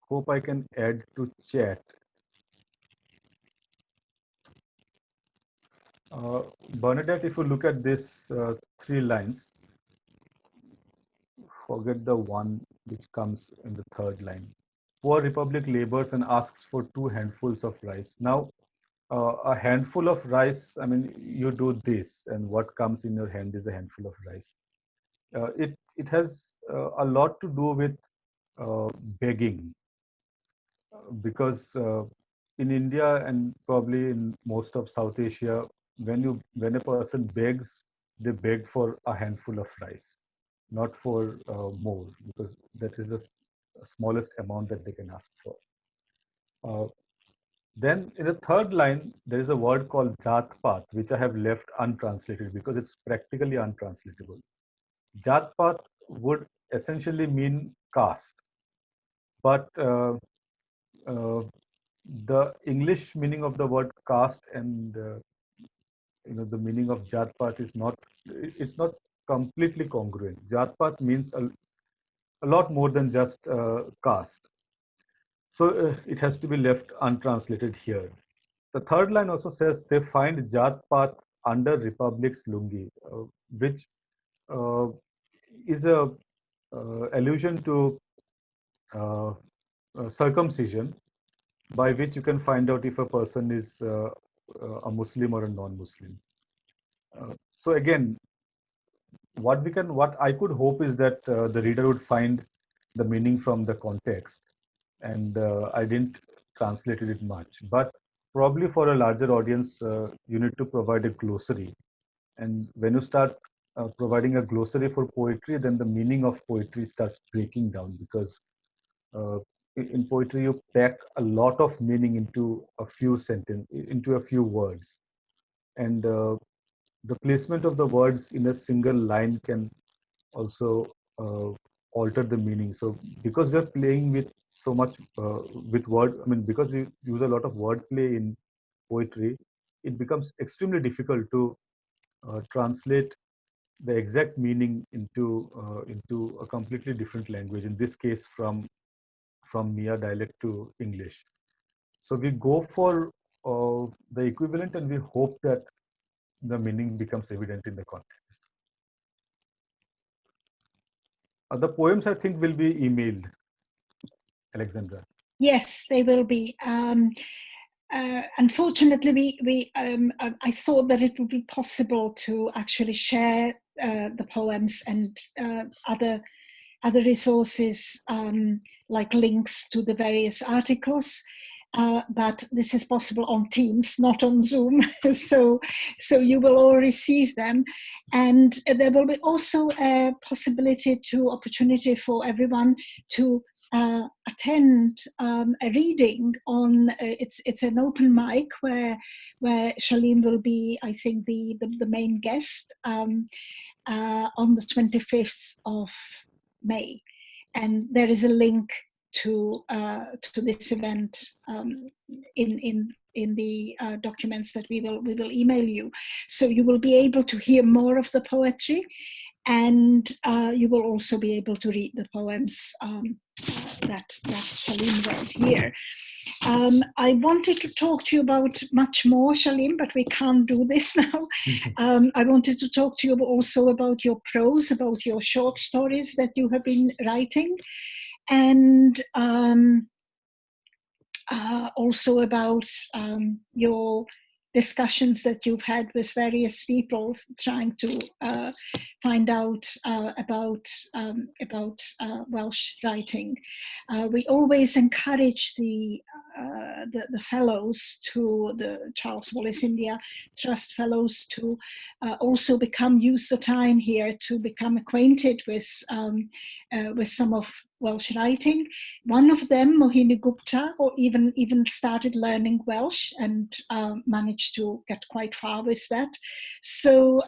hope I can add to chat. Bernadette, if you look at this 3 lines, forget the one which comes in the 3rd line. Poor Republic labors and asks for 2 handfuls of rice. Now, a handful of rice, I mean, you do this, and what comes in your hand is a handful of rice. It has a lot to do with begging, because in India and probably in most of South Asia, when a person begs, they beg for a handful of rice, not for more, because that is the smallest amount that they can ask for. Then in the third line, there is a word called Jatpat, which I have left untranslated because it's practically untranslatable. Jatpat would essentially mean caste, but uh, the English meaning of the word caste and the meaning of Jatpat is not, it's not completely congruent. Jatpat means a lot more than just caste. So it has to be left untranslated here. The third line also says they find Jat Path under Republic's lungi, which uh, is a allusion to uh, circumcision, by which you can find out if a person is a Muslim or a non-Muslim. So again, what I could hope is that the reader would find the meaning from the context, and I didn't translate it much, but probably for a larger audience, you need to provide a glossary. And when you start providing a glossary for poetry, then the meaning of poetry starts breaking down, because uh, in poetry you pack a lot of meaning into a few into a few words, and the placement of the words in a single line can also alter the meaning. So because we're playing with so much with word, I mean, because we use a lot of wordplay in poetry, it becomes extremely difficult to translate the exact meaning into a completely different language. In this case, from Miyah dialect to English. So we go for the equivalent, and we hope that the meaning becomes evident in the context. The poems, I think, will be emailed, Alexandra. Yes, they will be. Unfortunately, I thought that it would be possible to actually share the poems and other resources, like links to the various articles. But this is possible on Teams, not on Zoom. so you will all receive them, and there will be also a opportunity for everyone to attend a reading on. It's an open mic where Shalim will be, I think, the main guest on the 25th of May, and there is a link to this event in the documents that we will email you. So you will be able to hear more of the poetry, and you will also be able to read the poems that Shalim read here. I wanted to talk to you about much more, Shalim, but we can't do this now. I wanted to talk to you also about your prose, about your short stories that you have been writing, and also about your discussions that you've had with various people trying to find out about Welsh writing. We always encourage the fellows, to the Charles Wallace India Trust fellows, to also use the time here to become acquainted with some of Welsh writing. One of them, Mohini Gupta, or even started learning Welsh and managed to get quite far with that. So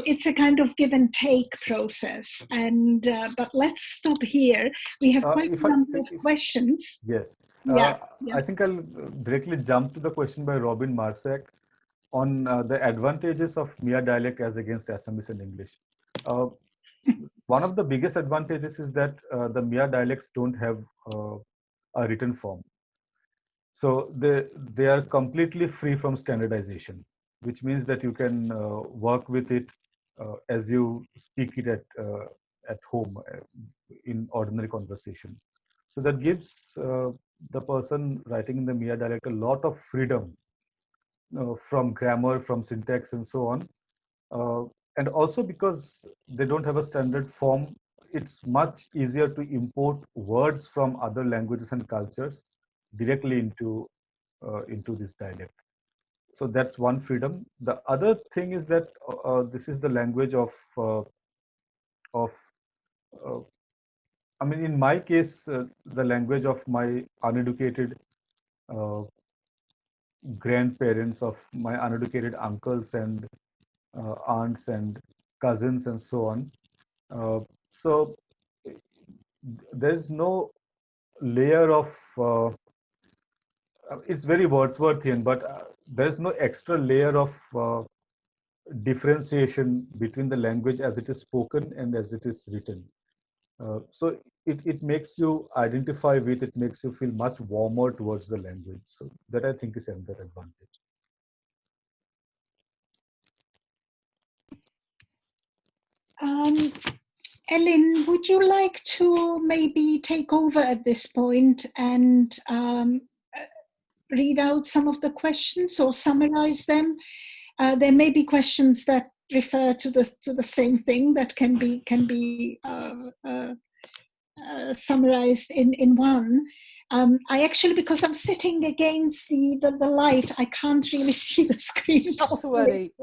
it's a kind of give and take process. And but let's stop here. We have quite a number of questions. Yes. Yeah. I think I'll directly jump to the question by Robin Marsack on the advantages of Miyah dialect as against Assamese and English. One of the biggest advantages is that the Miyah dialects don't have a written form. So they are completely free from standardization, which means that you can work with it as you speak it at home in ordinary conversation. So that gives the person writing in the Miyah dialect a lot of freedom from grammar, from syntax, and so on. And also because they don't have a standard form, it's much easier to import words from other languages and cultures directly into this dialect. So that's one freedom. The other thing is that this is the language of I mean, in my case, the language of my uneducated uh, grandparents, of my uneducated uncles and aunts and cousins and so on. So there's no layer of it's very Wordsworthian, but there's no extra layer of differentiation between the language as it is spoken and as it is written. So it makes you identify with, it makes you feel much warmer towards the language. So that, I think, is another advantage. Ellen, would you like to maybe take over at this point and read out some of the questions or summarize them? There may be questions that refer to the same thing that can be summarized in one. I actually, because I'm sitting against the light, I can't really see the screen. Not to worry.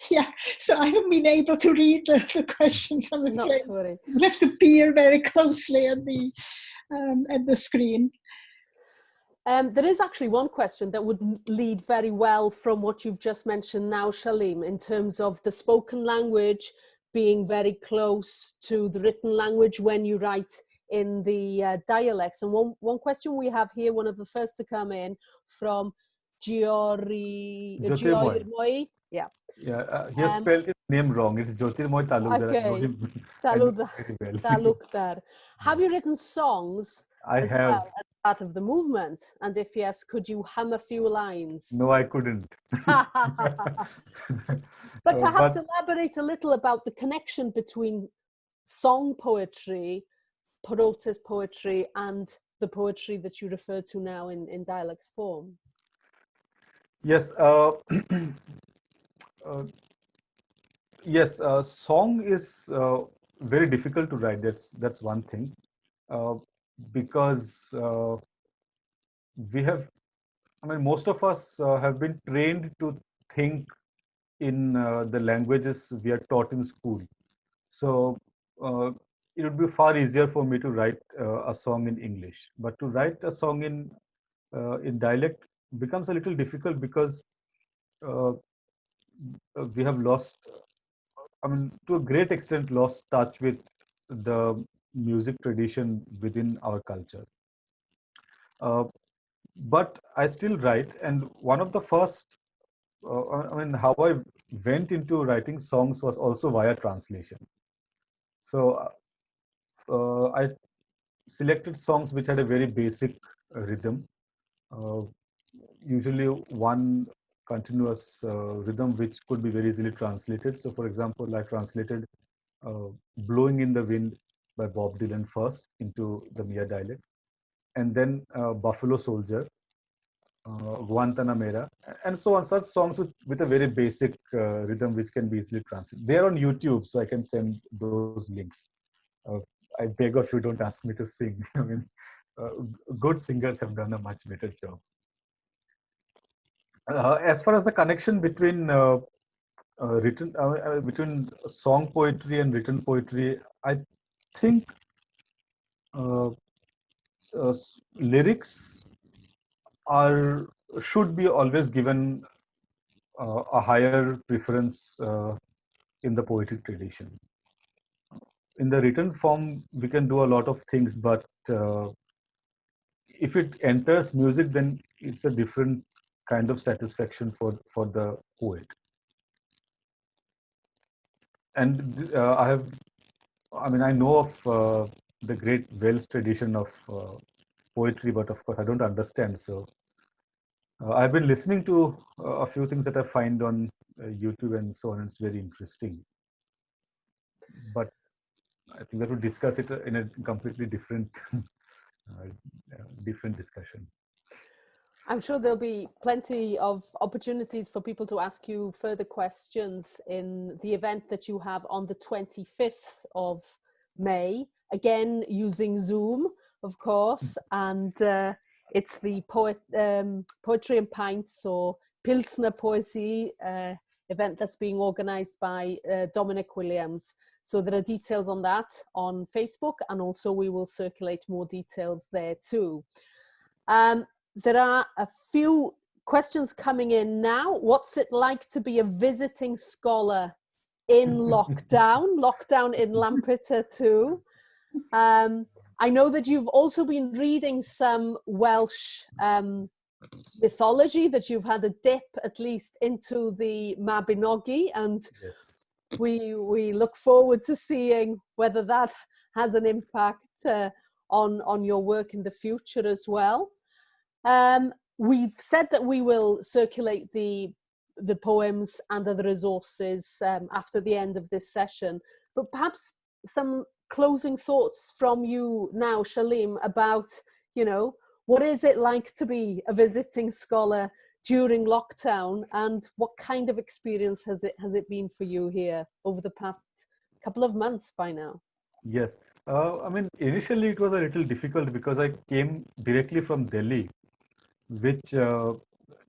Yeah, so I haven't been able to read the questions. I'm afraid. Not to worry. You have to peer very closely at the screen. There is actually one question that would lead very well from what you've just mentioned now, Shalim, in terms of the spoken language being very close to the written language when you write in the dialects. And one question we have here, one of the first to come in, from Jyotirmoy. Yeah. Yeah, he has spelled his name wrong. It's Jyotirmoy Talukdar. Okay. I know him very well. Talukdar. Have you written songs I have. well as part of the movement? And if yes, could you hum a few lines? No, I couldn't. But perhaps elaborate a little about the connection between song poetry, protest poetry, and the poetry that you refer to now in dialect form. Yes. Yes, song is very difficult to write. That's one thing, because we have. I mean, most of us have been trained to think in the languages we are taught in school. So it would be far easier for me to write a song in English, but to write a song in dialect becomes a little difficult because we have lost, I mean, to a great extent, lost touch with the music tradition within our culture. But I still write, and one of the first, I mean, how I went into writing songs was also via translation. So I selected songs which had a very basic rhythm, usually one continuous rhythm which could be very easily translated. So, for example, I translated Blowing in the Wind by Bob Dylan first into the Miyah dialect, and then Buffalo Soldier, Guantanamera, and so on. Such songs with a very basic rhythm which can be easily translated. They're on YouTube, so I can send those links. I beg of you, don't ask me to sing. I mean, good singers have done a much better job. As far as the connection between between song poetry and written poetry, I think lyrics should be always given a higher preference in the poetic tradition. In the written form, we can do a lot of things, but if it enters music, then it's a different kind of satisfaction for the poet. And I know of the great Wales tradition of poetry, but of course I don't understand. So I've been listening to a few things that I find on YouTube and so on. It's very interesting. But I think we have to discuss it in a completely different, different discussion. I'm sure there'll be plenty of opportunities for people to ask you further questions in the event that you have on the 25th of May, again using Zoom, of course, and it's the Poetry and Pints, or Pilsner Poesy event that's being organised by Dominic Williams. So there are details on that on Facebook, and also we will circulate more details there too. there are a few questions coming in now. What's it like to be a visiting scholar in lockdown in Lampeter too? I know that you've also been reading some Welsh mythology, that you've had a dip at least into the Mabinogi, and Yes. we look forward to seeing whether that has an impact on your work in the future as well. We've said that we will circulate the poems and other resources after the end of this session, but perhaps some closing thoughts from you now, Shalim, about, you know, what is it like to be a visiting scholar during lockdown, and what kind of experience has it been for you here over the past couple of months by now? Yes. I mean, initially it was a little difficult because I came directly from Delhi, which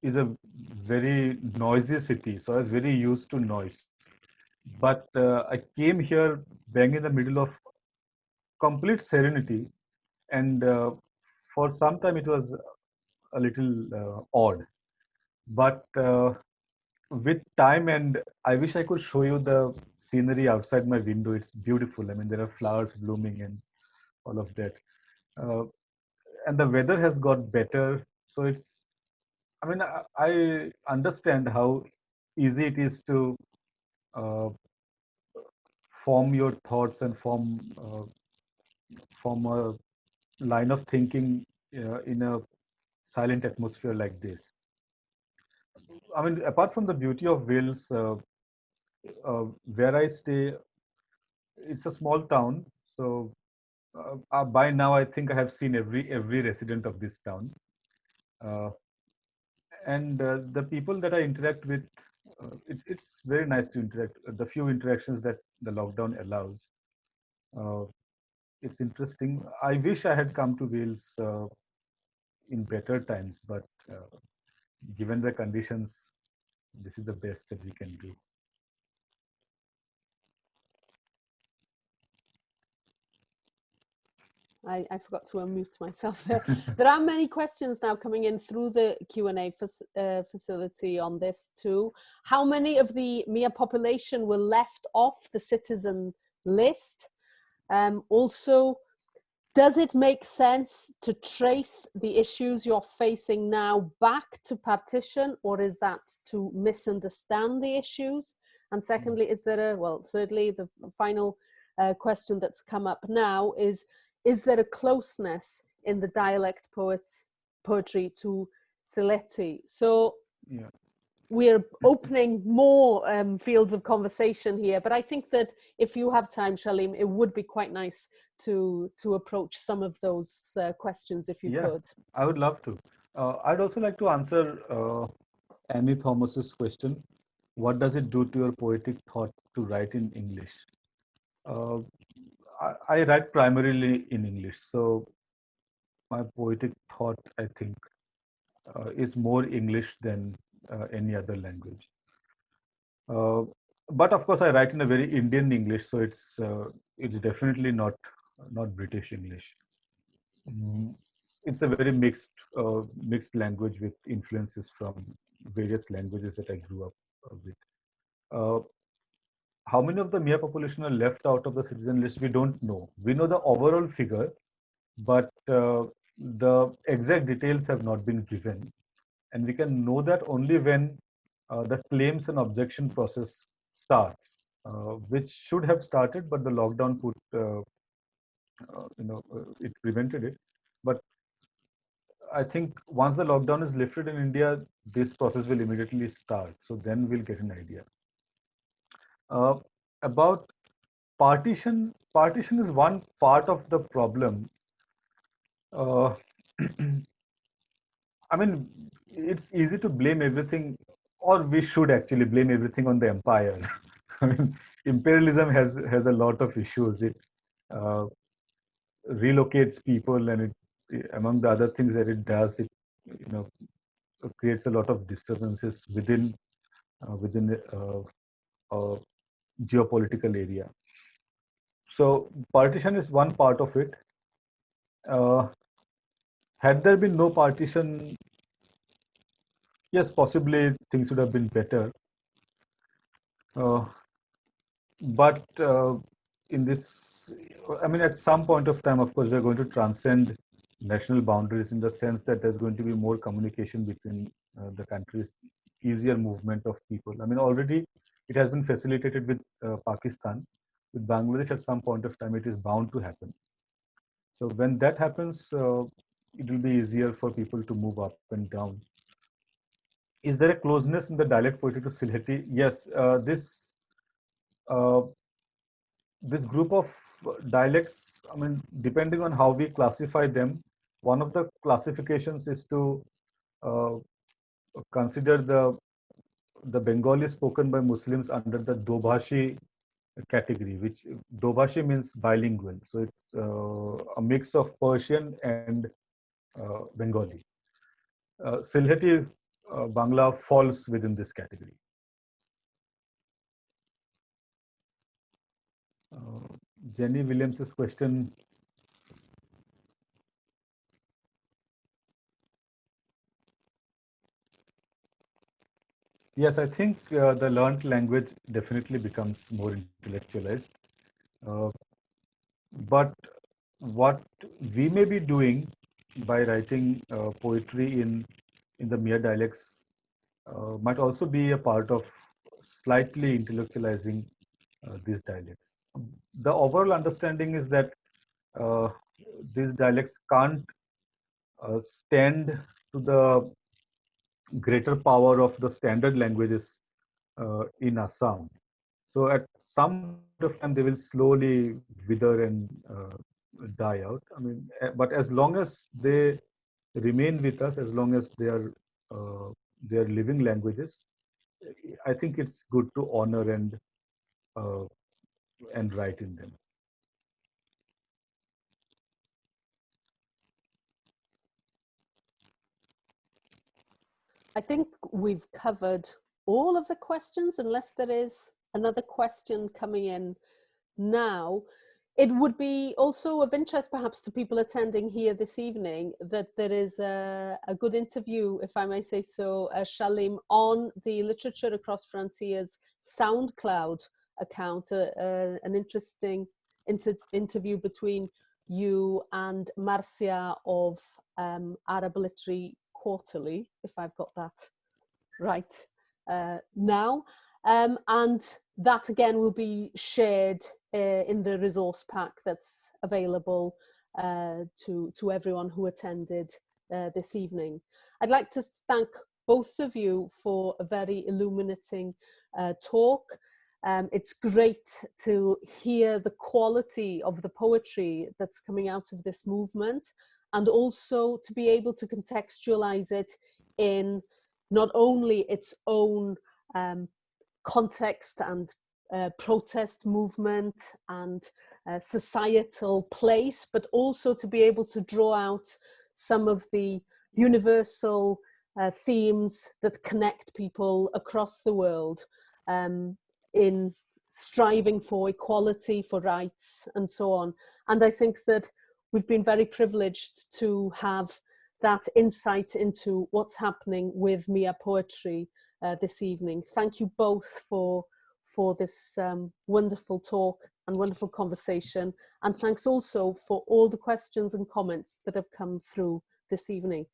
is a very noisy city. So I was very used to noise. But I came here bang in the middle of complete serenity, and for some time it was a little odd. But with time, and I wish I could show you the scenery outside my window. It's beautiful. I mean, there are flowers blooming and all of that. Uh, and the weather has got better. So it's, I mean, I understand how easy it is to uh, form your thoughts and form a line of thinking in a silent atmosphere like this. I mean, apart from the beauty of Wales, where I stay, it's a small town. So by now, I think I have seen every resident of this town, uh, and the people that I interact with, it's very nice to interact. The few interactions that the lockdown allows, uh, it's interesting. I wish I had come to Wales in better times, but given the conditions, this is the best that we can do. I forgot to unmute myself there. There are many questions now coming in through the Q&A facility on this too. How many of the Miyah population were left off the citizen list? Also, does it make sense to trace the issues you're facing now back to partition, or is that to misunderstand the issues? And secondly, is there thirdly, the final question that's come up now is there a closeness in the dialect poetry to Sylheti? So Yeah. we're opening more fields of conversation here, but I think that if you have time, Shalim, it would be quite nice to approach some of those questions if you could. I would love to. I'd also like to answer Annie Thomas's question. What does it do to your poetic thought to write in English? I write primarily in English, so my poetic thought, I think, is more English than any other language. But of course, I write in a very Indian English, so it's definitely not British English. It's a very mixed language with influences from various languages that I grew up with. How many of the Miyah population are left out of the citizen list? We don't know. We know the overall figure, but the exact details have not been given, and we can know that only when the claims and objection process starts, which should have started, but the lockdown put it prevented it. But I think once the lockdown is lifted in India, this process will immediately start. So then we'll get an idea. About partition is one part of the problem. I mean, it's easy to blame everything, or we should actually blame everything on the empire. I mean, imperialism has a lot of issues. It relocates people, and among the other things that it does, it creates a lot of disturbances within a geopolitical area. So partition is one part of it. Had there been no partition, yes, possibly things would have been better. But in this, I mean, at some point of time, of course, we're going to transcend national boundaries in the sense that there's going to be more communication between the countries, easier movement of people. I mean, already it has been facilitated with Pakistan. With Bangladesh, at some point of time, it is bound to happen. So when that happens, it will be easier for people to move up and down. Is there a closeness in the dialect poetry to Sylheti? Yes, this group of dialects, I mean, depending on how we classify them, one of the classifications is to consider the Bengali spoken by Muslims under the Dobhashi category, which Dobhashi means bilingual. So it's a mix of Persian and Bengali. Sylheti Bangla falls within this category. Jenny Williams's question. Yes, I think the learned language definitely becomes more intellectualized. But what we may be doing by writing poetry in the Miyah dialects might also be a part of slightly intellectualizing these dialects. The overall understanding is that these dialects can't stand to the greater power of the standard languages in Assam. So at some point of time, they will slowly wither and die out. I mean, but as long as they remain with us, as long as they are living languages, I think it's good to honor and write in them. I think we've covered all of the questions, unless there is another question coming in now. It would be also of interest perhaps to people attending here this evening that there is a good interview, if I may say so, Shalim, on the Literature Across Frontiers SoundCloud account, an interesting interview between you and Marcia of Arab Literary Quarterly, if I've got that right now. And that again will be shared in the resource pack that's available to everyone who attended this evening. I'd like to thank both of you for a very illuminating talk. It's great to hear the quality of the poetry that's coming out of this movement, and also to be able to contextualize it in not only its own context and protest movement and societal place, but also to be able to draw out some of the universal themes that connect people across the world in striving for equality, for rights, and so on. And I think that we've been very privileged to have that insight into what's happening with Miyah poetry this evening. Thank you both for this wonderful talk and wonderful conversation. And thanks also for all the questions and comments that have come through this evening.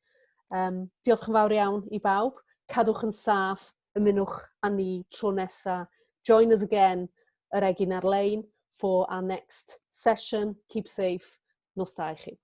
Diolch yn fawr iawn I bawb. Cadwch yn saff, ymunwch â ni tro nesa. Join us again yr Egin ar-lein for our next session. Keep safe. Nos da I chi.